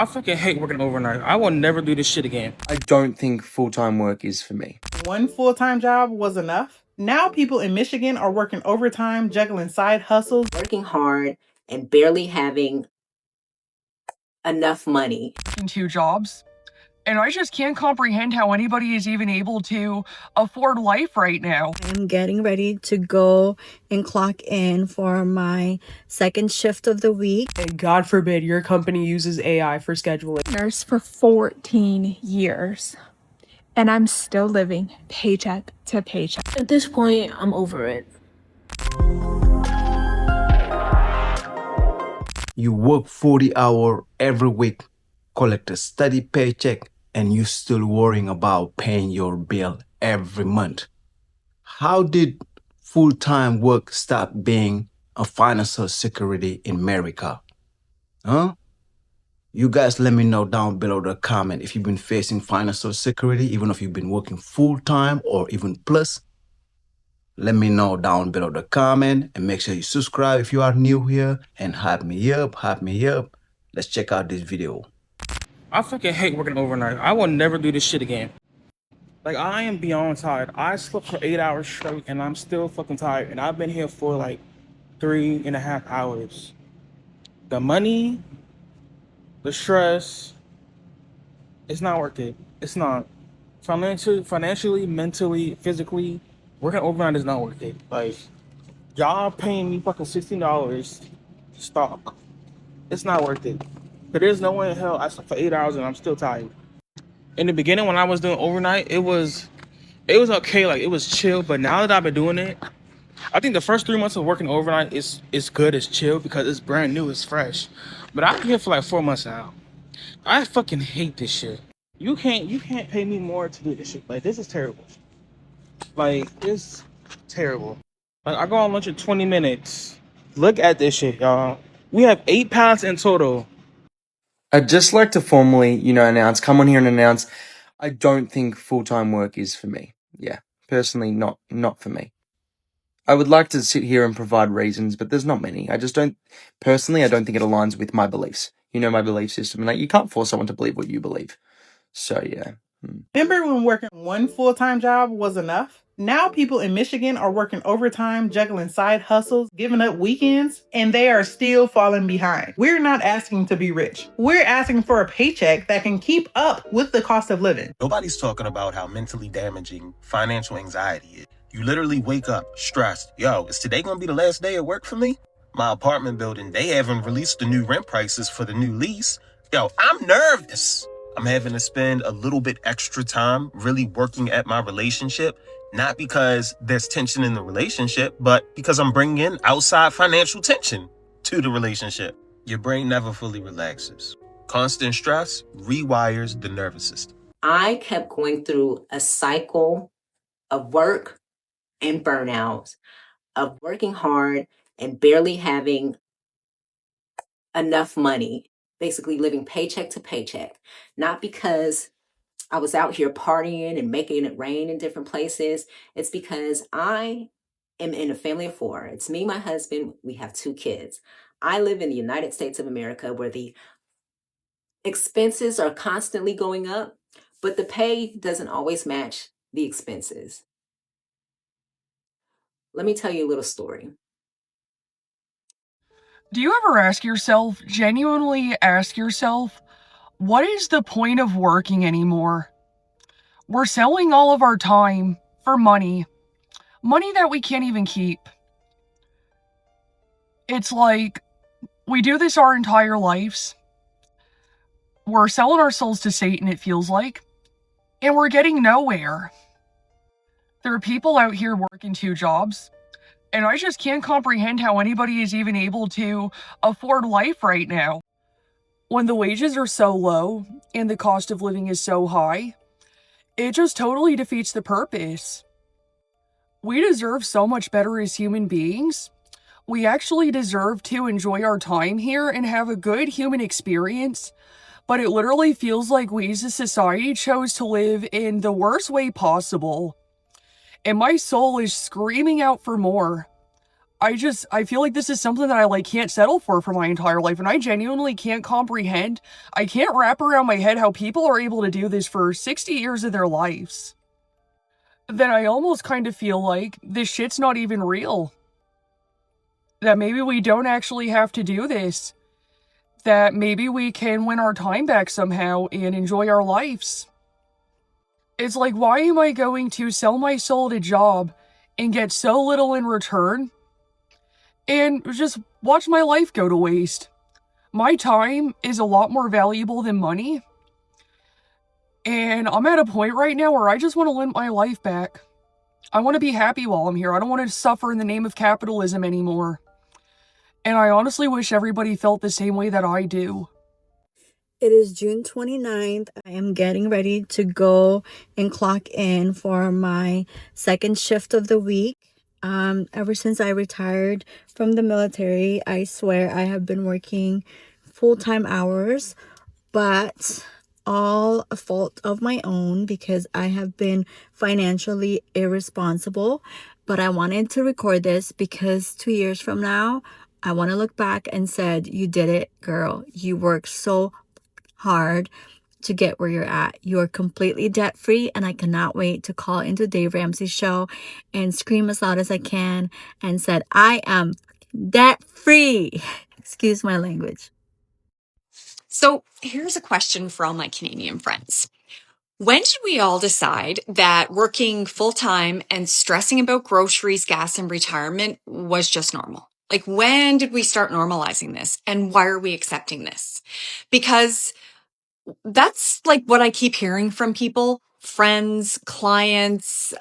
I fucking hate working overnight. I will never do this shit again. I don't think full-time work is for me. One full-time job was enough. Now people in Michigan are working overtime, juggling side hustles, working hard, and barely having enough money. Working 2 jobs. And I just can't comprehend how anybody is even able to afford life right now. I'm getting ready to go and clock in for my second shift of the week. And God forbid your company uses AI for scheduling. Nurse for 14 years. And I'm still living paycheck to paycheck. At this point, I'm over it. You work 40 hours every week, collect a steady paycheck, and you still worrying about paying your bill every month. How did full-time work stop being a financial security in America? Huh? You guys let me know down below the comment if you've been facing financial security, even if you've been working full-time or even plus. Let me know down below the comment, and make sure you subscribe if you are new here, and hype me up. Let's check out this video. I fucking hate working overnight. I will never do this shit again. Like, I am beyond tired. I slept for 8 hours straight and I'm still fucking tired. And I've been here for like 3.5 hours. The money, the stress, it's not worth it. It's not. Financially, mentally, physically, working overnight is not worth it. Like, y'all paying me fucking $16 stock. It's not worth it. But there's no way in hell I slept for 8 hours and I'm still tired. In the beginning, when I was doing overnight, it was okay, like it was chill. But now that I've been doing it, I think the first 3 months of working overnight is good, it's chill because it's brand new, it's fresh. But I've been here for like 4 months now. I fucking hate this shit. You can't pay me more to do this shit. Like, this is terrible. Like, it's terrible. Like, I go on lunch in 20 minutes. Look at this shit, y'all. We have 8 pallets in total. I'd just like to formally, come on here and announce, I don't think full-time work is for me. Yeah, personally, not for me. I would like to sit here and provide reasons, but there's not many. I don't think it aligns with my beliefs. My belief system, and like, you can't force someone to believe what you believe. So, yeah. Remember when working one full-time job was enough? Now people in Michigan are working overtime, juggling side hustles, giving up weekends, and they are still falling behind. We're not asking to be rich. We're asking for a paycheck that can keep up with the cost of living. Nobody's talking about how mentally damaging financial anxiety is. You literally wake up stressed. Yo, is today gonna be the last day of work for me? My apartment building, they haven't released the new rent prices for the new lease. Yo, I'm nervous. I'm having to spend a little bit extra time really working at my relationship, not because there's tension in the relationship, but because I'm bringing in outside financial tension to the relationship. Your brain never fully relaxes. Constant stress rewires the nervous system. I kept going through a cycle of work and burnout, of working hard and barely having enough money, basically living paycheck to paycheck. Not because I was out here partying and making it rain in different places. It's because I am in a family of 4. It's me, my husband, we have 2 kids. I live in the United States of America, where the expenses are constantly going up, but the pay doesn't always match the expenses. Let me tell you a little story. Do you ever genuinely ask yourself, what is the point of working anymore? We're selling all of our time for money that we can't even keep. It's like, we do this our entire lives. We're selling our souls to Satan, it feels like, and we're getting nowhere. There are people out here working 2 jobs, and I just can't comprehend how anybody is even able to afford life right now. When the wages are so low and the cost of living is so high, it just totally defeats the purpose. We deserve so much better as human beings. We actually deserve to enjoy our time here and have a good human experience, but it literally feels like we as a society chose to live in the worst way possible. And my soul is screaming out for more. I feel like this is something that I like can't settle for my entire life, and I genuinely can't comprehend. I can't wrap around my head how people are able to do this for 60 years of their lives. Then I almost kind of feel like this shit's not even real. That maybe we don't actually have to do this. That maybe we can win our time back somehow and enjoy our lives. It's like, why am I going to sell my soul at a job and get so little in return and just watch my life go to waste? My time is a lot more valuable than money. And I'm at a point right now where I just want to win my life back. I want to be happy while I'm here. I don't want to suffer in the name of capitalism anymore. And I honestly wish everybody felt the same way that I do. It is June 29th. I am getting ready to go and clock in for my second shift of the week. Ever since I retired from the military, I swear I have been working full-time hours, but all a fault of my own because I have been financially irresponsible. But I wanted to record this because 2 years from now, I want to look back and said, you did it, girl. You worked so hard to get where you're at. You're completely debt free, and I cannot wait to call into Dave Ramsey's show and scream as loud as I can and said, I am debt free. Excuse my language. So here's a question for all my Canadian friends. When did we all decide that working full-time and stressing about groceries, gas, and retirement was just normal? Like, when did we start normalizing this? And why are we accepting this? Because that's like what I keep hearing from people, friends, clients,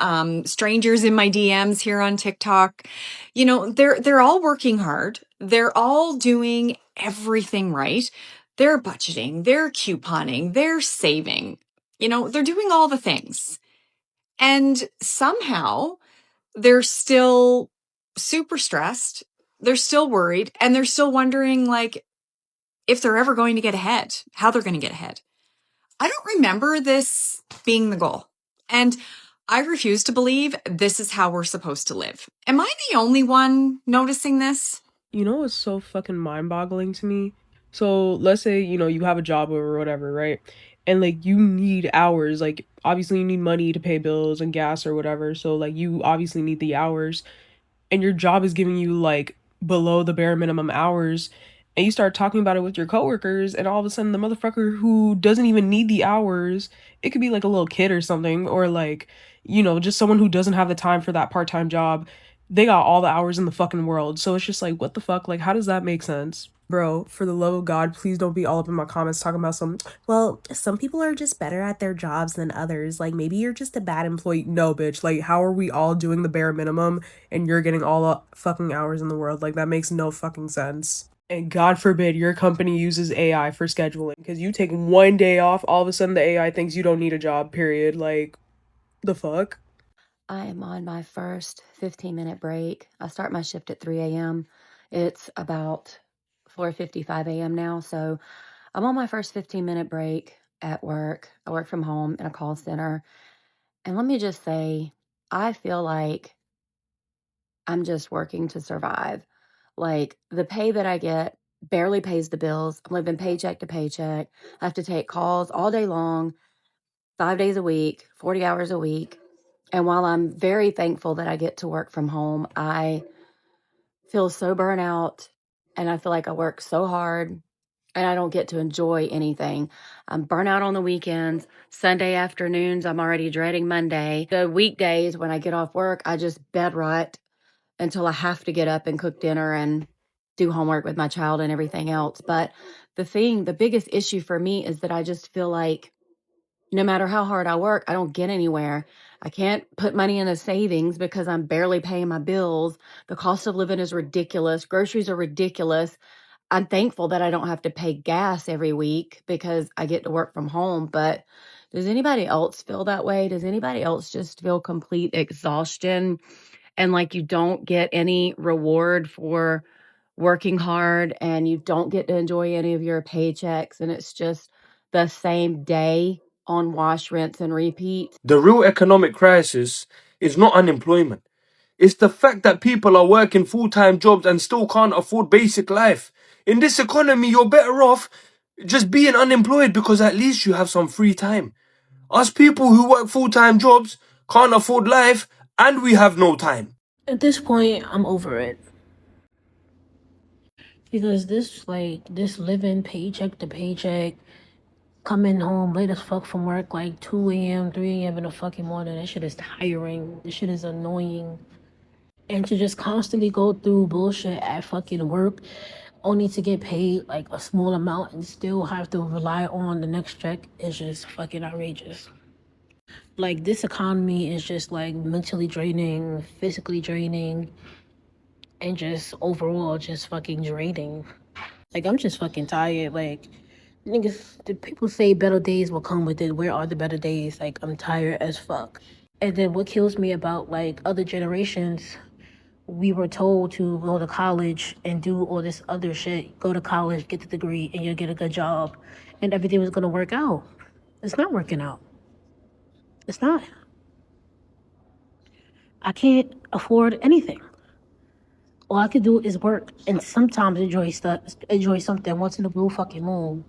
strangers in my DMs here on TikTok. You know, they're all working hard. They're all doing everything right. They're budgeting, they're couponing, they're saving. You know, they're doing all the things. And somehow they're still super stressed. They're still worried, and they're still wondering like if they're ever going to get ahead, how they're going to get ahead. I don't remember this being the goal. And I refuse to believe this is how we're supposed to live. Am I the only one noticing this? You know what's so fucking mind-boggling to me? So let's say, you have a job or whatever, right? And like you need hours. Like obviously you need money to pay bills and gas or whatever. So like you obviously need the hours. And your job is giving you like below the bare minimum hours, and you start talking about it with your coworkers, and all of a sudden the motherfucker who doesn't even need the hours, it could be like a little kid or something, or like, just someone who doesn't have the time for that part-time job, they got all the hours in the fucking world. So it's just like, what the fuck? Like, how does that make sense? Bro, for the love of God, please don't be all up in my comments talking about some people are just better at their jobs than others. Like, maybe you're just a bad employee. No, bitch. Like, how are we all doing the bare minimum and you're getting all the fucking hours in the world? Like, that makes no fucking sense. And God forbid your company uses AI for scheduling, because you take one day off, all of a sudden the AI thinks you don't need a job, period. Like, the fuck? I am on my first 15-minute break. I start my shift at 3 a.m. It's about 4:55 a.m. now, so I'm on my first 15-minute break at work. I work from home in a call center. And let me just say, I feel like I'm just working to survive. Like, the pay that I get barely pays the bills. I'm living paycheck to paycheck. I have to take calls all day long, 5 days a week, 40 hours a week. And while I'm very thankful that I get to work from home, I feel so burnt out, and I feel like I work so hard and I don't get to enjoy anything. I'm burnt out on the weekends. Sunday afternoons, I'm already dreading Monday. The weekdays when I get off work, I just bed rot until I have to get up and cook dinner and do homework with my child and everything else. But the biggest issue for me is that I just feel like no matter how hard I work, I don't get anywhere. I can't put money in a savings because I'm barely paying my bills. The cost of living is ridiculous. Groceries are ridiculous. I'm thankful that I don't have to pay gas every week because I get to work from home. But does anybody else feel that way? Does anybody else just feel complete exhaustion and like you don't get any reward for working hard and you don't get to enjoy any of your paychecks and it's just the same day on wash, rinse, and repeat? The real economic crisis is not unemployment. It's the fact that people are working full-time jobs and still can't afford basic life. In this economy, you're better off just being unemployed because at least you have some free time. Us people who work full-time jobs can't afford life and we have no time. At this point, I'm over it. Because this living paycheck to paycheck, coming home late as fuck from work, like 2 a.m., 3 a.m. in the fucking morning, that shit is tiring. This shit is annoying. And to just constantly go through bullshit at fucking work, only to get paid like a small amount and still have to rely on the next check is just fucking outrageous. Like, this economy is just like mentally draining, physically draining, and just overall just fucking draining. Like, I'm just fucking tired. Like, niggas, the people say better days will come with it. Where are the better days? Like, I'm tired as fuck. And then what kills me about like other generations, we were told to go to college and do all this other shit. Go to college, get the degree, and you'll get a good job, and everything was gonna work out. It's not working out. It's not. I can't afford anything. All I can do is work and sometimes enjoy something once in a blue fucking moon.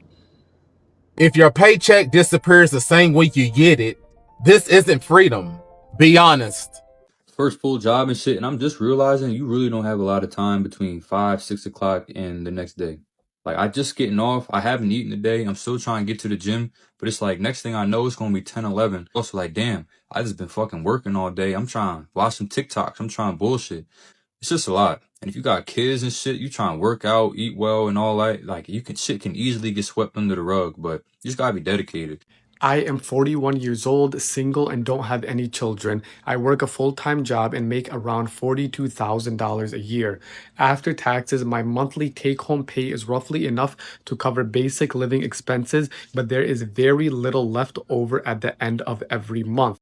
If your paycheck disappears the same week you get it, this isn't freedom. Be honest. First full job and shit, and I'm just realizing you really don't have a lot of time between 5, 6 o'clock and the next day. Like, I just getting off, I haven't eaten today, I'm still trying to get to the gym, but it's like, next thing I know, it's gonna be 10, 11. Also, like, damn, I just been fucking working all day, I'm trying to watch some TikToks, I'm trying bullshit. It's just a lot. And if you got kids and shit, you trying to work out, eat well, and all that, like, shit can easily get swept under the rug, but you just gotta be dedicated. I am 41 years old, single, and don't have any children. I work a full-time job and make around $42,000 a year. After taxes, my monthly take-home pay is roughly enough to cover basic living expenses, but there is very little left over at the end of every month.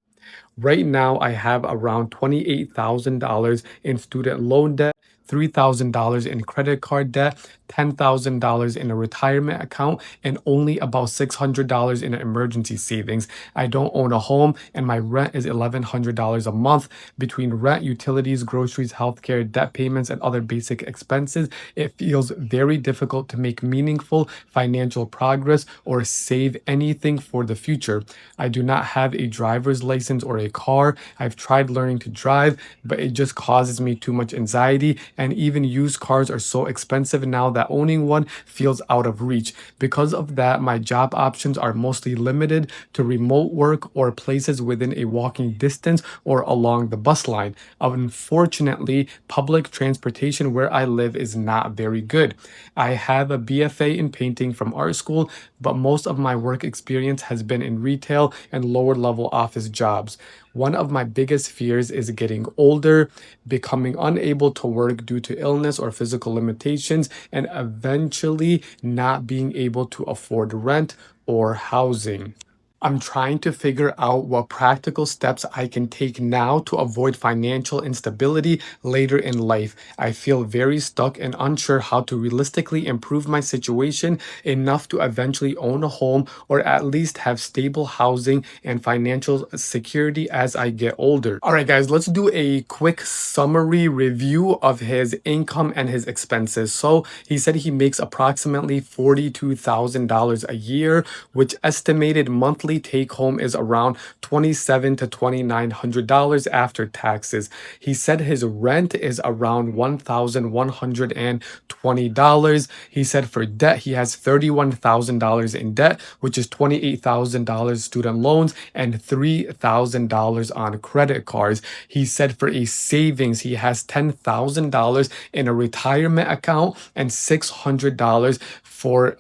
Right now, I have around $28,000 in student loan debt, $3,000 in credit card debt, $10,000 in a retirement account, and only about $600 in emergency savings. I don't own a home, and my rent is $1,100 a month. Between rent, utilities, groceries, healthcare, debt payments, and other basic expenses, it feels very difficult to make meaningful financial progress or save anything for the future. I do not have a driver's license or a car. I've tried learning to drive, but it just causes me too much anxiety, and even used cars are so expensive now that owning one feels out of reach. Because of that, my job options are mostly limited to remote work or places within a walking distance or along the bus line. Unfortunately, public transportation where I live is not very good. I have a BFA in painting from art school, but most of my work experience has been in retail and lower level office jobs. One of my biggest fears is getting older, becoming unable to work due to illness or physical limitations, and eventually not being able to afford rent or housing. I'm trying to figure out what practical steps I can take now to avoid financial instability later in life. I feel very stuck and unsure how to realistically improve my situation enough to eventually own a home or at least have stable housing and financial security as I get older. All right, guys, let's do a quick summary review of his income and his expenses. So he said he makes approximately $42,000 a year, which estimated monthly take home is around $2,700 to $2,900 after taxes. He said his rent is around $1,120. He said for debt, he has $31,000 in debt, which is $28,000 student loans and $3,000 on credit cards. He said for a savings, he has $10,000 in a retirement account and $600 for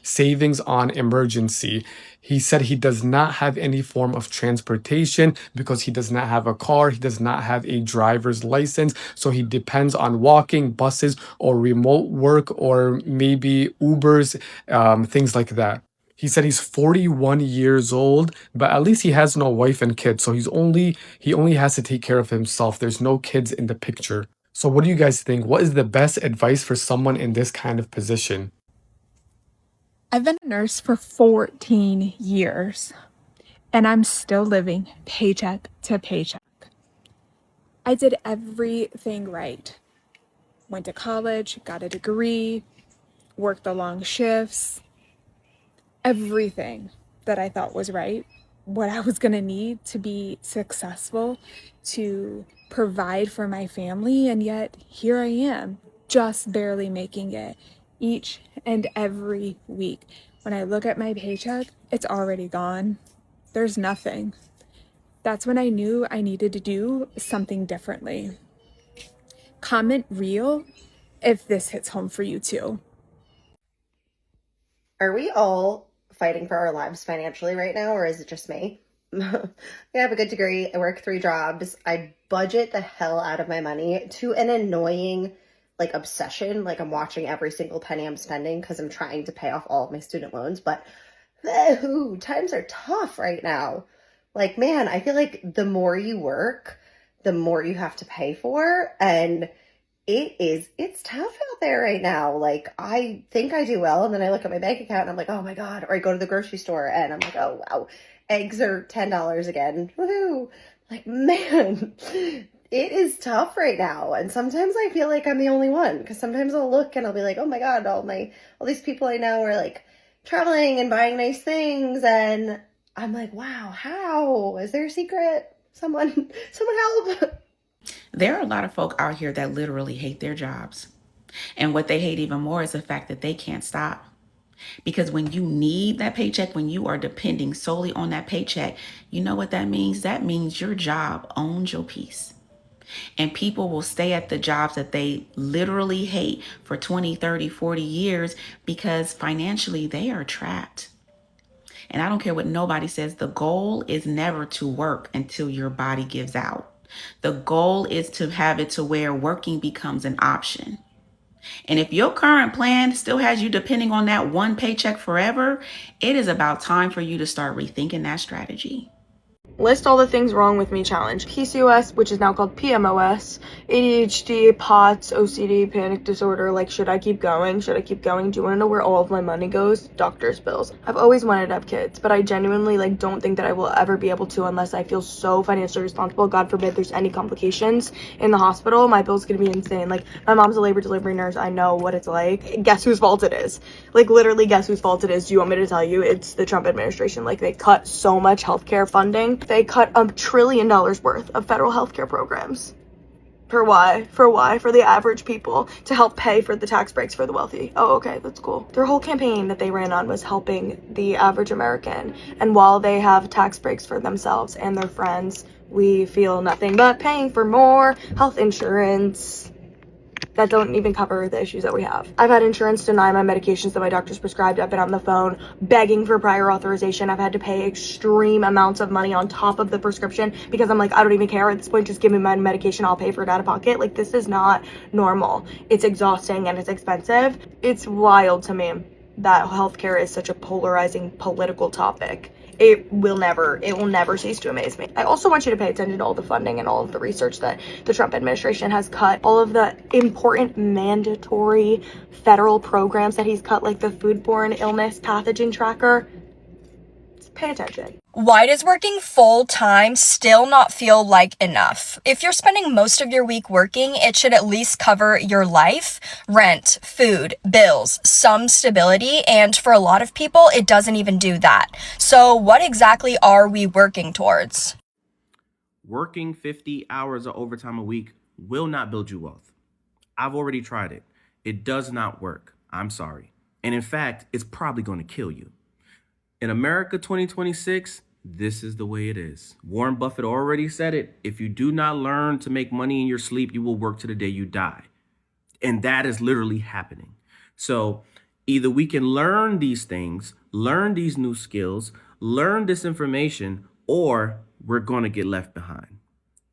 savings on emergency. He said he does not have any form of transportation because he does not have a car. He does not have a driver's license. So he depends on walking, buses, or remote work, or maybe Ubers, things like that. He said he's 41 years old, but at least he has no wife and kids. So he only has to take care of himself. There's no kids in the picture. So what do you guys think? What is the best advice for someone in this kind of position? I've been a nurse for 14 years, and I'm still living paycheck to paycheck. I did everything right. Went to college, got a degree, worked the long shifts, everything that I thought was right, what I was gonna need to be successful, to provide for my family, and yet here I am, just barely making it each and every week. When I look at my paycheck, it's already gone. There's nothing. That's when I knew I needed to do something differently. Comment real if this hits home for you too. Are we all fighting for our lives financially right now, or is it just me? I have a good degree. I work 3 jobs. I budget the hell out of my money to an annoying obsession. Like I'm watching every single penny I'm spending because I'm trying to pay off all of my student loans. But times are tough right now. Like, man, I feel like the more you work, the more you have to pay for. And it's tough out there right now. Like, I think I do well, and then I look at my bank account and I'm like, oh my God. Or I go to the grocery store and I'm like, oh wow, eggs are $10 again. Woohoo. Like, man, it is tough right now. And sometimes I feel like I'm the only one, because sometimes I'll look and I'll be like, oh my God, all these people I know are like traveling and buying nice things, and I'm like, wow, how? Is there a secret? Someone help. There are a lot of folk out here that literally hate their jobs. And what they hate even more is the fact that they can't stop. Because when you need that paycheck, when you are depending solely on that paycheck, you know what that means? That means your job owns your peace. And people will stay at the jobs that they literally hate for 20, 30, 40 years because financially they are trapped. And I don't care what nobody says, the goal is never to work until your body gives out. The goal is to have it to where working becomes an option. And if your current plan still has you depending on that one paycheck forever, it is about time for you to start rethinking that strategy. List all the things wrong with me challenge. PCOS, which is now called PMOS, ADHD, POTS, OCD, panic disorder. Like, should I keep going? Should I keep going? Do you want to know where all of my money goes? Doctor's bills. I've always wanted to have kids, but I genuinely don't think that I will ever be able to unless I feel so financially responsible. God forbid there's any complications in the hospital. My bill's gonna be insane. Like, my mom's a labor delivery nurse. I know what it's like. Guess whose fault it is? Like, literally guess whose fault it is? Do you want me to tell you? It's the Trump administration. Like, they cut so much healthcare funding. They cut $1 trillion worth of federal healthcare programs. For why? For why? For the average people, to help pay for the tax breaks for the wealthy. Oh, okay, that's cool. Their whole campaign that they ran on was helping the average American. And while they have tax breaks for themselves and their friends, we feel nothing but paying for more health insurance that don't even cover the issues that we have. I've had insurance deny my medications that my doctor's prescribed. I've been on the phone begging for prior authorization. I've had to pay extreme amounts of money on top of the prescription because I'm like, I don't even care at this point. Just give me my medication. I'll pay for it out of pocket. Like, this is not normal. It's exhausting and it's expensive. It's wild to me that healthcare is such a polarizing political topic. It will never cease to amaze me. I also want you to pay attention to all the funding and all of the research that the Trump administration has cut. All of the important mandatory federal programs that he's cut, like the foodborne illness pathogen tracker. Just pay attention. Why does working full-time still not feel like enough? If you're spending most of your week working, it should at least cover your life, rent, food, bills, some stability, and for a lot of people, it doesn't even do that. So what exactly are we working towards? Working 50 hours of overtime a week will not build you wealth. I've already tried it. It does not work. I'm sorry. And in fact, it's probably going to kill you. In America 2026, this is the way it is. Warren Buffett already said it. If you do not learn to make money in your sleep, you will work to the day you die. And that is literally happening. So either we can learn these things, learn these new skills, learn this information, or we're going to get left behind.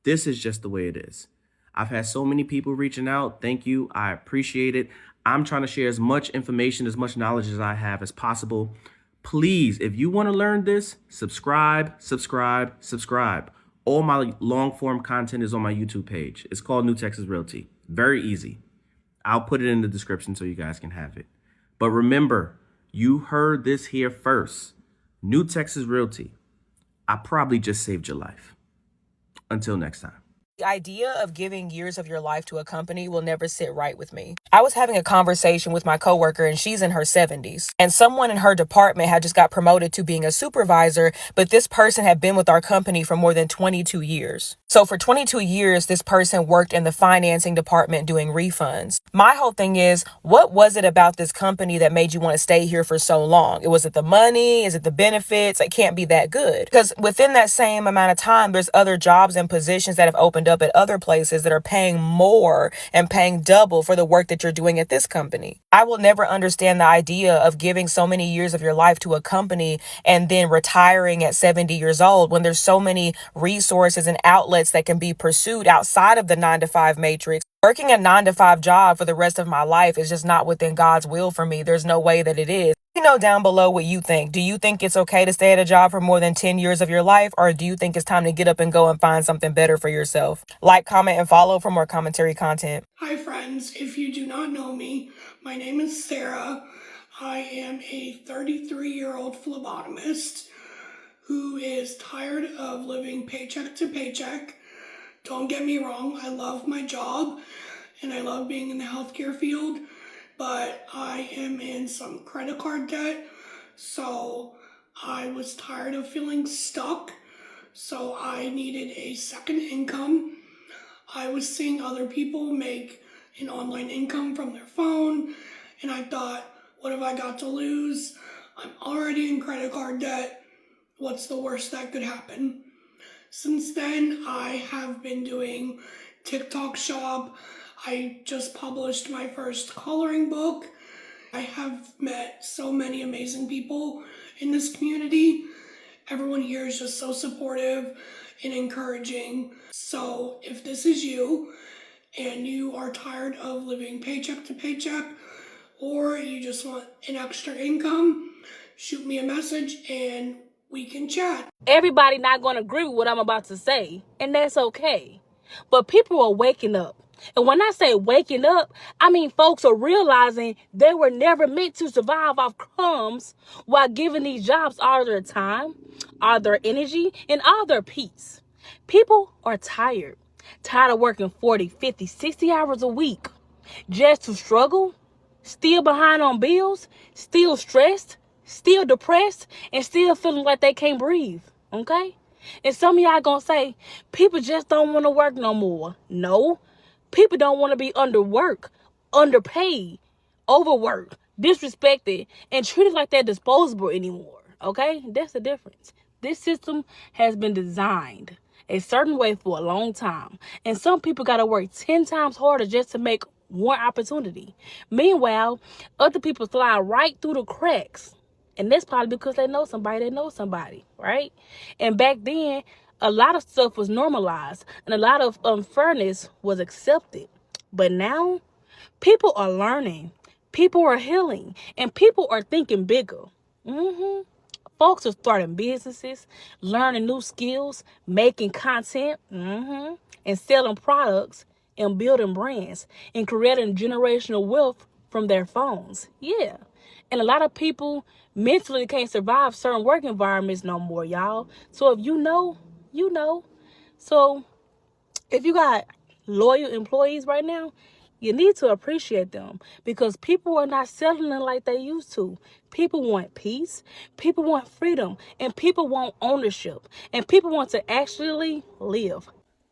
This is just the way it is. I've had so many people reaching out. Thank you. I appreciate it. I'm trying to share as much information, as much knowledge as I have as possible. Please, if you want to learn this, subscribe. All my long form content is on my YouTube page. It's called New Texas Realty. Very easy. I'll put it in the description so you guys can have it. But remember, you heard this here first. New Texas Realty. I probably just saved your life. Until next time. The idea of giving years of your life to a company will never sit right with me. I was having a conversation with my coworker and she's in her 70s. And someone in her department had just got promoted to being a supervisor, but this person had been with our company for more than 22 years. So for 22 years, this person worked in the financing department doing refunds. My whole thing is, what was it about this company that made you want to stay here for so long? Was it the money? Is it the benefits? It can't be that good. Because within that same amount of time, there's other jobs and positions that have opened up at other places that are paying more and paying double for the work that you're doing at this company. I will never understand the idea of giving so many years of your life to a company and then retiring at 70 years old when there's so many resources and outlets that can be pursued outside of the 9-to-5 matrix. Working a 9-to-5 job for the rest of my life is just not within God's will for me. There's no way that it is. Let me know down below what you think. Do you think it's okay to stay at a job for more than 10 years of your life? Or do you think it's time to get up and go and find something better for yourself? Like, comment, and follow for more commentary content. Hi friends, if you do not know me, my name is Sarah. I am a 33-year-old phlebotomist who is tired of living paycheck to paycheck. Don't get me wrong, I love my job and I love being in the healthcare field, but I am in some credit card debt, so I was tired of feeling stuck, so I needed a second income. I was seeing other people make an online income from their phone, and I thought, what have I got to lose? I'm already in credit card debt. What's the worst that could happen? Since then, I have been doing TikTok shop. I just published my first coloring book. I have met so many amazing people in this community. Everyone here is just so supportive and encouraging. So if this is you and you are tired of living paycheck to paycheck, or you just want an extra income, shoot me a message and we can chat. Everybody not going to agree with what I'm about to say, and that's okay. But people are waking up. And when I say waking up, I mean folks are realizing they were never meant to survive off crumbs while giving these jobs all their time, all their energy, and all their peace. People are tired of working 40, 50, 60 hours a week just to struggle, still behind on bills, still stressed, still depressed, and still feeling like they can't breathe, okay? And some of y'all gonna say, people just don't want to work no more. No, people don't want to be underworked, underpaid, overworked, disrespected, and treated like they're disposable anymore, okay? That's the difference. This system has been designed a certain way for a long time, and some people gotta work 10 times harder just to make one opportunity. Meanwhile, other people slide right through the cracks. And that's probably because they know somebody, right? And back then, a lot of stuff was normalized and a lot of unfairness was accepted. But now, people are learning, people are healing, and people are thinking bigger. Folks are starting businesses, learning new skills, making content, and selling products and building brands and creating generational wealth from their phones. Yeah. And a lot of people mentally can't survive certain work environments no more, y'all. So if you know, you know. So if you got loyal employees right now, you need to appreciate them because people are not settling like they used to. People want peace, people want freedom, and people want ownership, and people want to actually live.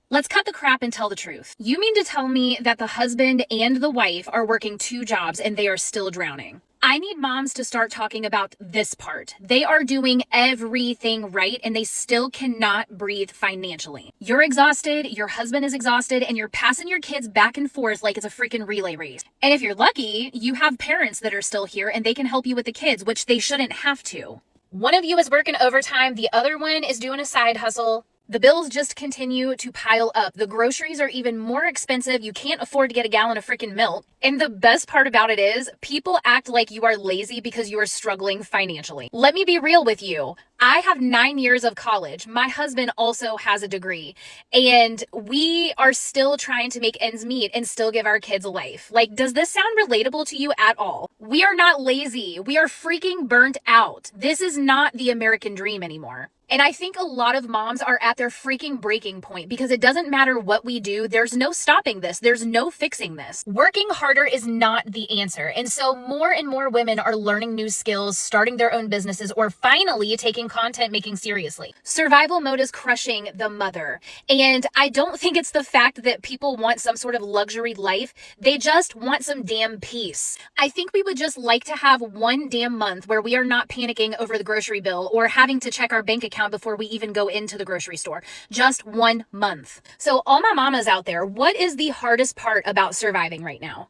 Let's cut the crap and tell the truth. You mean to tell me that the husband and the wife are working 2 jobs and they are still drowning? I need moms to start talking about this part. They are doing everything right and they still cannot breathe financially. You're exhausted, your husband is exhausted, and you're passing your kids back and forth like it's a freaking relay race. And if you're lucky, you have parents that are still here and they can help you with the kids, which they shouldn't have to. One of you is working overtime, the other one is doing a side hustle. The bills just continue to pile up. The groceries are even more expensive. You can't afford to get a gallon of freaking milk. And the best part about it is people act like you are lazy because you are struggling financially. Let me be real with you. I have 9 years of college. My husband also has a degree. And we are still trying to make ends meet and still give our kids a life. Like, does this sound relatable to you at all? We are not lazy. We are freaking burnt out. This is not the American dream anymore. And I think a lot of moms are at their freaking breaking point because it doesn't matter what we do. There's no stopping this. There's no fixing this. Working harder is not the answer. And so more and more women are learning new skills, starting their own businesses, or finally taking content making seriously. Survival mode is crushing the mother. And I don't think it's the fact that people want some sort of luxury life. They just want some damn peace. I think we would just like to have one damn month where we are not panicking over the grocery bill or having to check our bank account before we even go into the grocery store. Just 1 month. So all my mamas out there, what is the hardest part about surviving right now?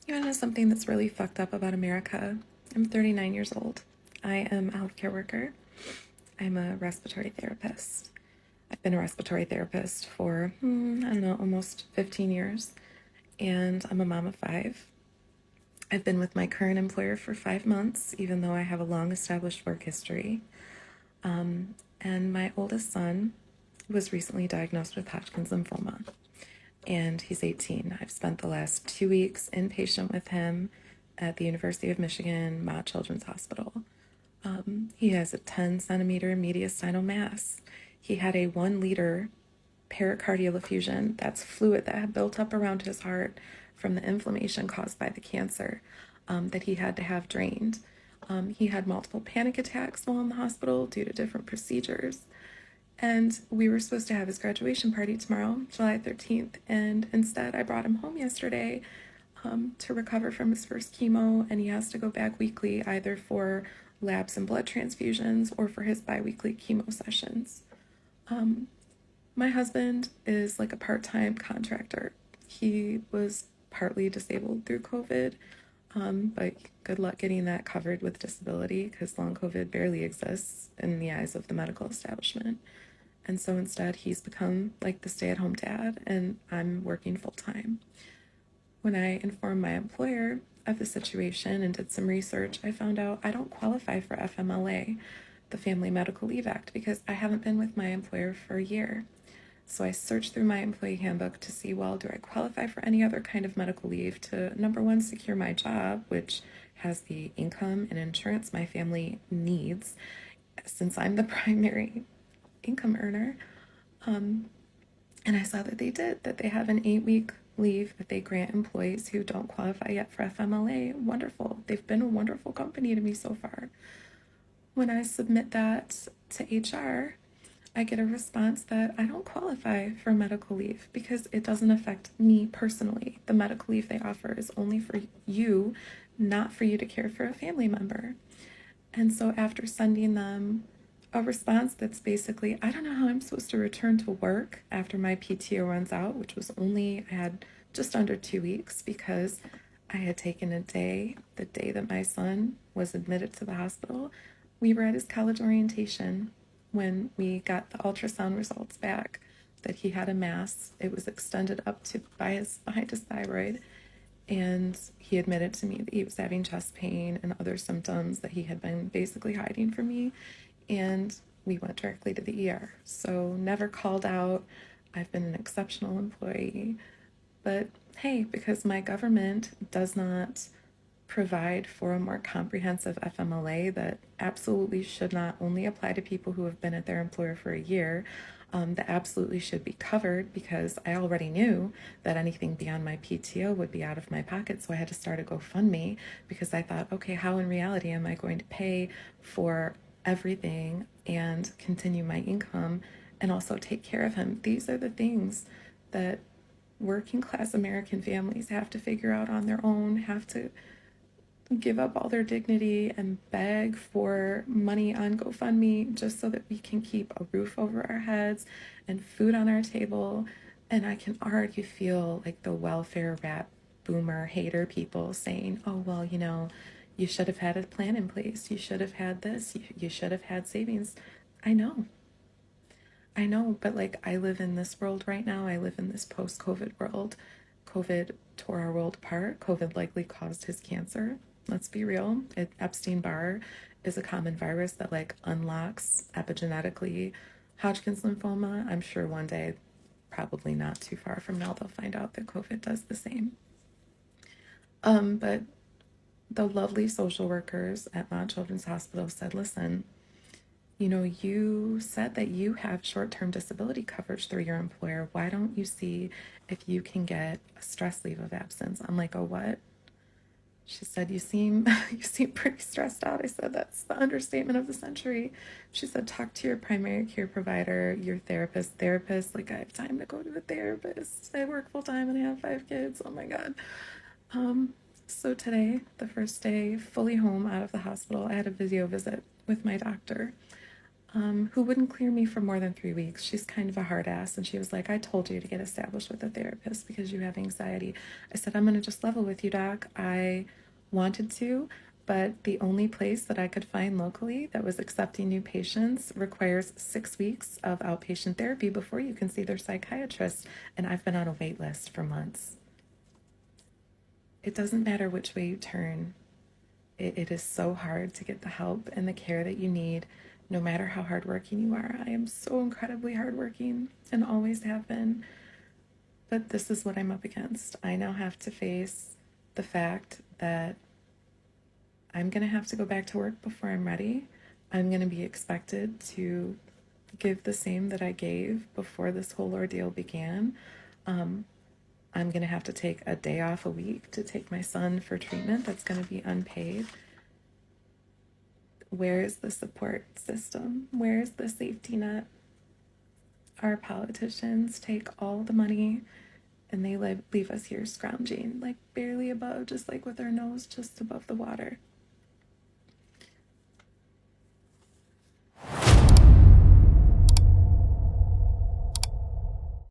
You want to know something that's really fucked up about America? I'm 39 years old. I am a healthcare worker. I'm a respiratory therapist. I've been a respiratory therapist for, almost 15 years. And I'm a mom of 5. I've been with my current employer for 5 months, even though I have a long established work history. And my oldest son was recently diagnosed with Hodgkin's lymphoma, and he's 18. I've spent the last 2 weeks inpatient with him at the University of Michigan Mott Children's Hospital. He has a 10-centimeter mediastinal mass. He had a 1-liter pericardial effusion. That's fluid that had built up around his heart from the inflammation caused by the cancer that he had to have drained. He had multiple panic attacks while in the hospital due to different procedures. And we were supposed to have his graduation party tomorrow, July 13th. And instead, I brought him home yesterday to recover from his first chemo. And he has to go back weekly, either for labs and blood transfusions or for his bi-weekly chemo sessions. My husband is like a part-time contractor. He was partly disabled through COVID. But good luck getting that covered with disability because long COVID barely exists in the eyes of the medical establishment. And so instead, he's become like the stay-at-home dad, and I'm working full-time. When I informed my employer of the situation and did some research, I found out I don't qualify for FMLA, the Family Medical Leave Act, because I haven't been with my employer for a year. So I searched through my employee handbook to see, well, do I qualify for any other kind of medical leave to, number one, secure my job, which has the income and insurance my family needs, since I'm the primary income earner. And I saw that they did, that they have an 8-week leave that they grant employees who don't qualify yet for FMLA. Wonderful. They've been a wonderful company to me so far. When I submit that to HR, I get a response that I don't qualify for medical leave because it doesn't affect me personally. The medical leave they offer is only for you, not for you to care for a family member. And so after sending them a response that's basically, I don't know how I'm supposed to return to work after my PTO runs out, which was I had just under 2 weeks because I had taken a day, the day that my son was admitted to the hospital. We were at his college orientation when we got the ultrasound results back that he had a mass. It was extended up to behind his thyroid, and he admitted to me that he was having chest pain and other symptoms that he had been basically hiding from me, and we went directly to the ER. So never called out. I've been an exceptional employee, but hey, because my government does not provide for a more comprehensive FMLA that absolutely should not only apply to people who have been at their employer for a year, that absolutely should be covered, because I already knew that anything beyond my PTO would be out of my pocket. So I had to start a GoFundMe because I thought, okay, how in reality am I going to pay for everything and continue my income and also take care of him? These are the things that working class American families have to figure out on their own, have to give up all their dignity and beg for money on GoFundMe just so that we can keep a roof over our heads and food on our table. And I can already feel like the welfare rat boomer hater people saying, oh, well, you should have had a plan in place. You should have had this. You should have had savings. I know, but I live in this world right now. I live in this post-COVID world. COVID tore our world apart. COVID likely caused his cancer. Let's be real. Epstein-Barr is a common virus that unlocks epigenetically Hodgkin's lymphoma. I'm sure one day, probably not too far from now, they'll find out that COVID does the same. But the lovely social workers at Mott Children's Hospital said, listen, You know, you said that you have short-term disability coverage through your employer. Why don't you see if you can get a stress leave of absence? I'm like, oh, what? She said, you seem pretty stressed out. I said, that's the understatement of the century. She said, talk to your primary care provider, your therapist. Like, I have time to go to a therapist. I work full time and I have 5 kids. Oh my God. So today, the first day, fully home out of the hospital, I had a video visit with my doctor, who wouldn't clear me for more than 3 weeks. She's kind of a hard ass. And she was like, I told you to get established with a therapist because you have anxiety. I said, I'm going to just level with you, doc. I wanted to, but the only place that I could find locally that was accepting new patients requires 6 weeks of outpatient therapy before you can see their psychiatrist. And I've been on a wait list for months. It doesn't matter which way you turn. It is so hard to get the help and the care that you need, no matter how hardworking you are. I am so incredibly hardworking and always have been. But this is what I'm up against. I now have to face the fact that I'm going to have to go back to work before I'm ready. I'm going to be expected to give the same that I gave before this whole ordeal began. I'm going to have to take a day off a week to take my son for treatment that's going to be unpaid. Where is the support system? Where is the safety net? Our politicians take all the money and they leave us here scrounging, like barely above, just like with our nose just above the water.